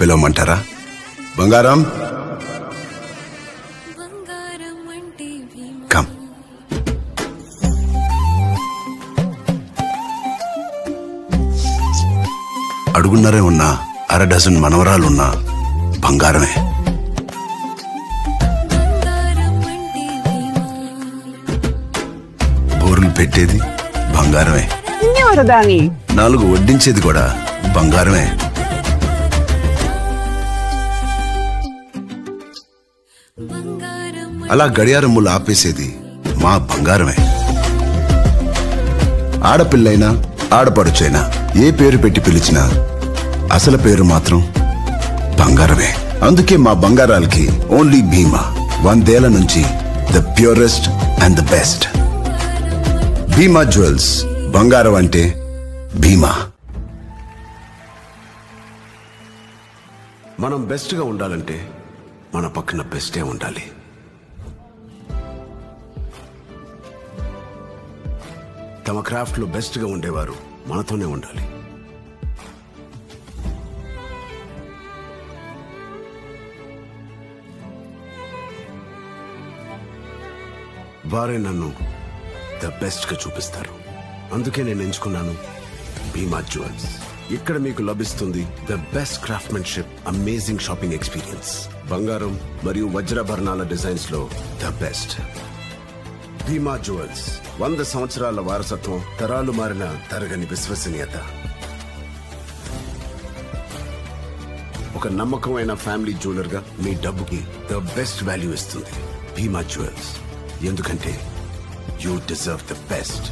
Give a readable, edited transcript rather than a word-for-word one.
పిలవమంటారా? బంగారం, కమ్. అడుగున్నరే ఉన్నా, 1/2 డజన్ మనవరాలున్నా బంగారమే. బోర్లు పెట్టేది బంగారమే, 4 వడ్డించేది కూడా బంగారమే. అలా గడియారములు ఆపేసేది మా బంగారమే. ఆడపిల్లైనా ఆడపడుచైనా ఏ పేరు పెట్టి పిలిచినా అసలు పేరు మాత్రం బంగారమే. అందుకే మా బంగారాలకి ఓన్లీ భీమా. 100 ఏళ్ల నుంచి the purest and the best. Bhima jewels. బంగారం అంటే భీమా. మనం బెస్ట్ గా ఉండాలంటే మన పక్కన బెస్టే ఉండాలి. తమ క్రాఫ్ట్ లో బెస్ట్ గా ఉండేవారు మనతోనే ఉండాలి. వారే నన్ను ద బెస్ట్ గా చూపిస్తారు. అందుకే నేను ఎంచుకున్నాను భీమా జ్యువెల్స్. ఇక్కడ మీకు లభిస్తుంది the best craftsmanship, amazing shopping experience. బంగారం మరియు వజ్రాభరణాల డిజైన్స్ లో ద బెస్ట్. Bhima jewels. 100 సంవత్సరాల వారసత్వం, తరాలు మారిన తరగని విశ్వసనీయత. ఒక నమ్మకమైన ఫ్యామిలీ జ్యువెలర్ గా మీ డబ్బుకి ద బెస్ట్ వాల్యూ ఇస్తుంది భీమా జ్యువెల్స్. ఎందుకంటే యూ డిజర్వ్ ద బెస్ట్.